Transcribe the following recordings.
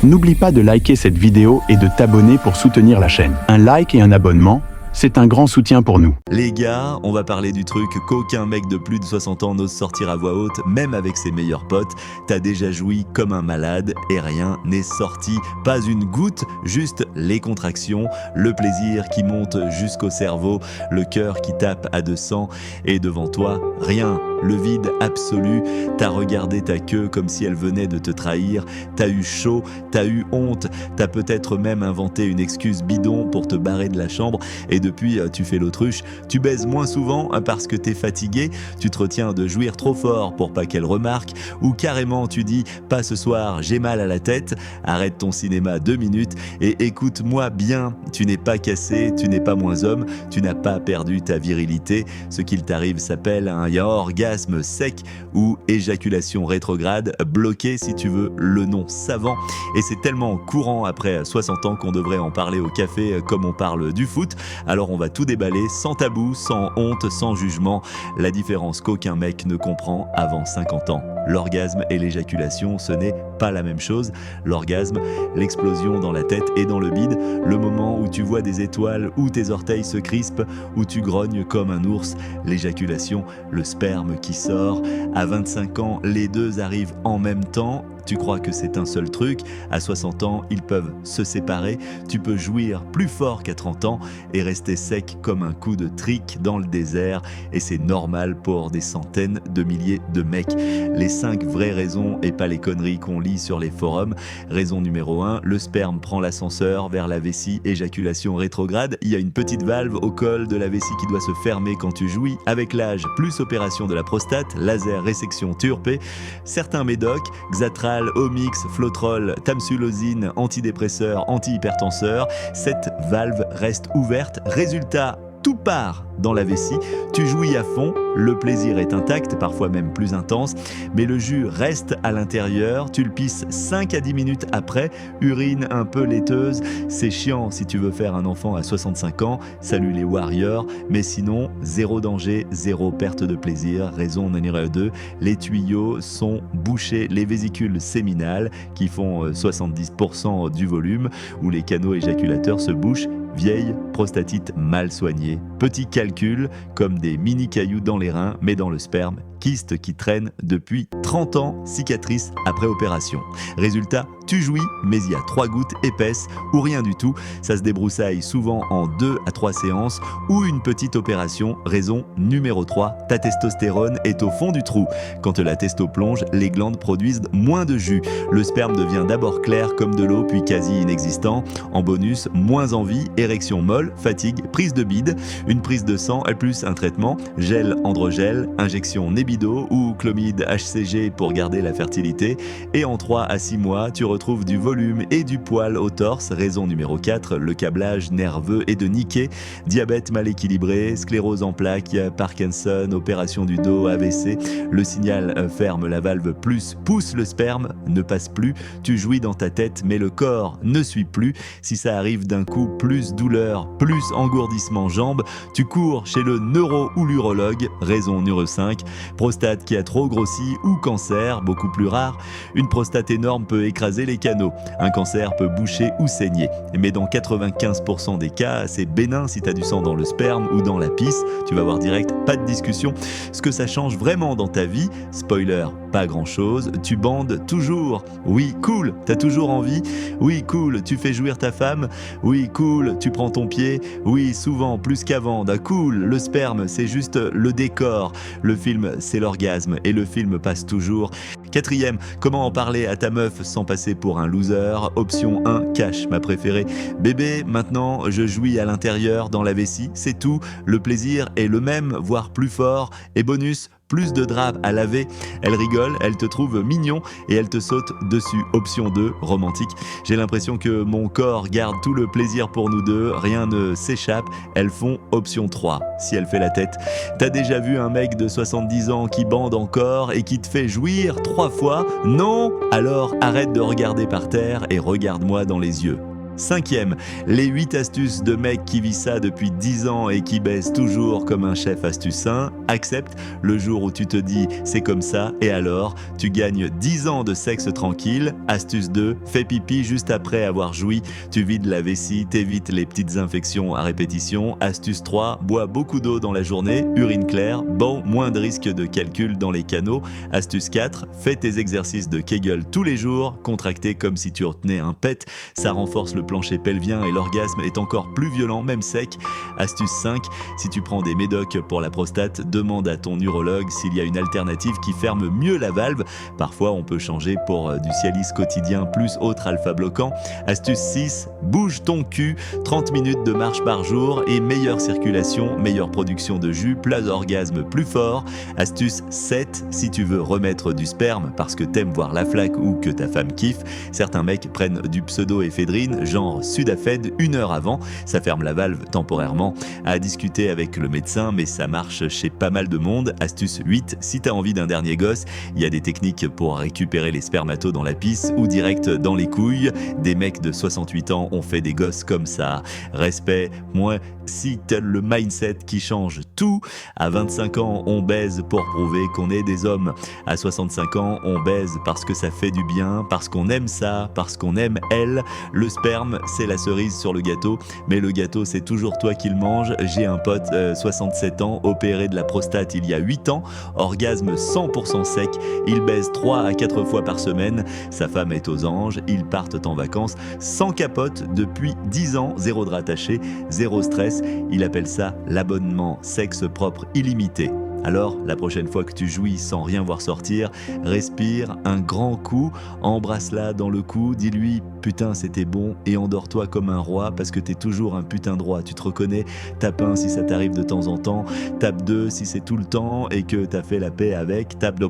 N'oublie pas de liker cette vidéo et de t'abonner pour soutenir la chaîne. Un like et un abonnement, c'est un grand soutien pour nous. Les gars, on va parler du truc qu'aucun mec de plus de 60 ans n'ose sortir à voix haute, même avec ses meilleurs potes. T'as déjà joui comme un malade et rien n'est sorti. Pas une goutte, juste les contractions, le plaisir qui monte jusqu'au cerveau, le cœur qui tape à 200 et devant toi, rien. Le vide absolu, t'as regardé ta queue comme si elle venait de te trahir, t'as eu chaud, t'as eu honte, t'as peut-être même inventé une excuse bidon pour te barrer de la chambre et depuis tu fais l'autruche, tu baises moins souvent parce que t'es fatigué, tu te retiens de jouir trop fort pour pas qu'elle remarque ou carrément tu dis pas ce soir, j'ai mal à la tête, arrête ton cinéma 2 minutes et écoute-moi bien, tu n'es pas cassé, tu n'es pas moins homme, tu n'as pas perdu ta virilité, ce qu'il t'arrive s'appelle un orgasme sec ou éjaculation rétrograde, bloqué si tu veux le nom savant. Et c'est tellement courant après 60 ans qu'on devrait en parler au café comme on parle du foot. Alors on va tout déballer sans tabou, sans honte, sans jugement. La différence qu'aucun mec ne comprend avant 50 ans. L'orgasme et l'éjaculation, ce n'est pas la même chose. L'orgasme, l'explosion dans la tête et dans le bide, le moment où tu vois des étoiles, où tes orteils se crispent, où tu grognes comme un ours. L'éjaculation, le sperme qui sort. À 25 ans, les deux arrivent en même temps. Tu crois que c'est un seul truc, à 60 ans, ils peuvent se séparer, tu peux jouir plus fort qu'à 30 ans et rester sec comme un coup de trick dans le désert et c'est normal pour des centaines de milliers de mecs. Les 5 vraies raisons et pas les conneries qu'on lit sur les forums. Raison numéro 1, le sperme prend l'ascenseur vers la vessie, éjaculation rétrograde, il y a une petite valve au col de la vessie qui doit se fermer quand tu jouis. Avec l'âge, plus opération de la prostate, laser, résection turpée, certains médocs, Xatral, Omix, Flotrol, Tamsulosine, antidépresseur, antihypertenseur, cette valve reste ouverte. Résultat, tout part dans la vessie, tu jouis à fond, le plaisir est intact, parfois même plus intense, mais le jus reste à l'intérieur, tu le pisses 5 à 10 minutes après, urine un peu laiteuse, c'est chiant si tu veux faire un enfant à 65 ans, salut les warriors, mais sinon, zéro danger, zéro perte de plaisir, raison numéro 2, les tuyaux sont bouchés, les vésicules séminales qui font 70% du volume, où les canaux éjaculateurs se bouchent, vieille prostatite mal soignée. Petit calcul, comme des mini cailloux dans les reins, mais dans le sperme, kyste qui traîne depuis 30 ans, cicatrice après opération. Résultat, tu jouis, mais il y a 3 gouttes épaisses ou rien du tout. Ça se débroussaille souvent en 2 à 3 séances ou une petite opération. Raison numéro 3, ta testostérone est au fond du trou. Quand la testo plonge, les glandes produisent moins de jus. Le sperme devient d'abord clair comme de l'eau, puis quasi inexistant. En bonus, moins envie, érection molle, fatigue, prise de bide, une prise de sang plus un traitement, gel androgel, injection Nebido ou chlomide HCG pour garder la fertilité. Et en 3 à 6 mois, tu retrouves du volume et du poil au torse. Raison numéro 4, le câblage nerveux est de niquer. Diabète mal équilibré, sclérose en plaques, Parkinson, opération du dos, AVC. Le signal ferme la valve plus, pousse le sperme, ne passe plus. Tu jouis dans ta tête, mais le corps ne suit plus. Si ça arrive d'un coup, plus douleur, plus engourdissement jambes, tu cours chez le neuro ou l'urologue. Raison numéro 5, prostate qui a trop grossi ou cancer, beaucoup plus rare. Une prostate énorme peut écraser les canaux. Un cancer peut boucher ou saigner. Mais dans 95% des cas, c'est bénin si tu as du sang dans le sperme ou dans la pisse. Tu vas voir direct, pas de discussion. Ce que ça change vraiment dans ta vie, spoiler, pas grand chose, tu bandes toujours. Oui, cool, t'as toujours envie. Oui, cool, tu fais jouir ta femme. Oui, cool, tu prends ton pied. Oui, souvent, plus qu'avant. Cool, le sperme, c'est juste le décor. Le film, c'est l'orgasme et le film passe toujours. 4e, comment en parler à ta meuf sans passer pour un loser. Option 1, cash, ma préférée. Bébé, maintenant, je jouis à l'intérieur dans la vessie, c'est tout. Le plaisir est le même, voire plus fort. Et bonus, plus de draps à laver. Elle rigole, elle te trouve mignon et elle te saute dessus. Option 2, romantique. J'ai l'impression que mon corps garde tout le plaisir pour nous deux, rien ne s'échappe. Elles font option 3, si elle fait la tête. T'as déjà vu un mec de 70 ans qui bande encore et qui te fait jouir 3 fois? Non? Alors arrête de regarder par terre et regarde-moi dans les yeux. 5e, les 8 astuces de mecs qui vivent ça depuis 10 ans et qui baisent toujours comme un chef astuce 1. Accepte le jour où tu te dis c'est comme ça et alors tu gagnes 10 ans de sexe tranquille. Astuce 2, fais pipi juste après avoir joui. Tu vides la vessie, t'évites les petites infections à répétition. Astuce 3, bois beaucoup d'eau dans la journée, urine claire, bon, moins de risque de calcul dans les canaux. Astuce 4, fais tes exercices de Kegel tous les jours, contracté comme si tu retenais un pet. Ça renforce le plancher pelvien et l'orgasme est encore plus violent, même sec. Astuce 5, si tu prends des médocs pour la prostate, demande à ton urologue s'il y a une alternative qui ferme mieux la valve. Parfois, on peut changer pour du Cialis quotidien plus autre alpha bloquant. Astuce 6, bouge ton cul, 30 minutes de marche par jour et meilleure circulation, meilleure production de jus, plus d'orgasme plus fort. Astuce 7, si tu veux remettre du sperme parce que t'aimes voir la flaque ou que ta femme kiffe, certains mecs prennent du pseudo-éphédrine, genre Sudafed, 1 heure avant, ça ferme la valve temporairement. À discuter avec le médecin, mais ça marche chez pas mal de monde. Astuce 8, si t'as envie d'un dernier gosse, il y a des techniques pour récupérer les spermatos dans la pisse ou direct dans les couilles. Des mecs de 68 ans ont fait des gosses comme ça. Respect, moi, si t'as le mindset qui change tout. À 25 ans, on baise pour prouver qu'on est des hommes. À 65 ans, on baise parce que ça fait du bien, parce qu'on aime ça, parce qu'on aime elle. Le sperme, c'est la cerise sur le gâteau, mais le gâteau, c'est toujours toi qui le manges. J'ai un pote, 67 ans, opéré de la prostate il y a 8 ans, orgasme 100% sec, il baise 3 à 4 fois par semaine, sa femme est aux anges, ils partent en vacances sans capote depuis 10 ans, 0 drap attaché, 0 stress, il appelle ça l'abonnement sexe propre illimité. Alors, la prochaine fois que tu jouis sans rien voir sortir, respire un grand coup, embrasse-la dans le cou, dis-lui « Putain, c'était bon » et endors-toi comme un roi parce que t'es toujours un putain de roi. Tu te reconnais, tape 1 si ça t'arrive de temps en temps, tape 2 si c'est tout le temps et que t'as fait la paix avec, tape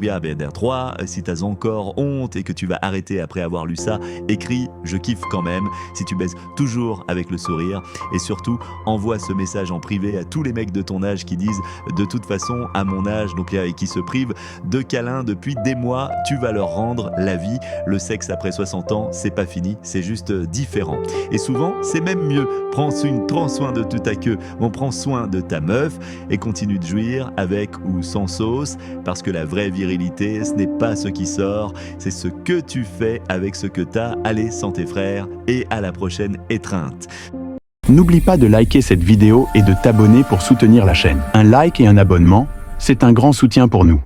3 si t'as encore honte et que tu vas arrêter après avoir lu ça, écris « Je kiffe quand même » si tu baises toujours avec le sourire et surtout, envoie ce message en privé à tous les mecs de ton âge qui disent « De toute façon, à mon âge, donc et qui se privent de câlins depuis des mois, tu vas leur rendre la vie. Le sexe après 60 ans, c'est pas fini, c'est juste différent. Et souvent, c'est même mieux. Prends soin de toute ta queue, on prend soin de ta meuf et continue de jouir avec ou sans sauce, parce que la vraie virilité, ce n'est pas ce qui sort, c'est ce que tu fais avec ce que t'as. Allez, sans tes frères et à la prochaine étreinte. N'oublie pas de liker cette vidéo et de t'abonner pour soutenir la chaîne. Un like et un abonnement, c'est un grand soutien pour nous.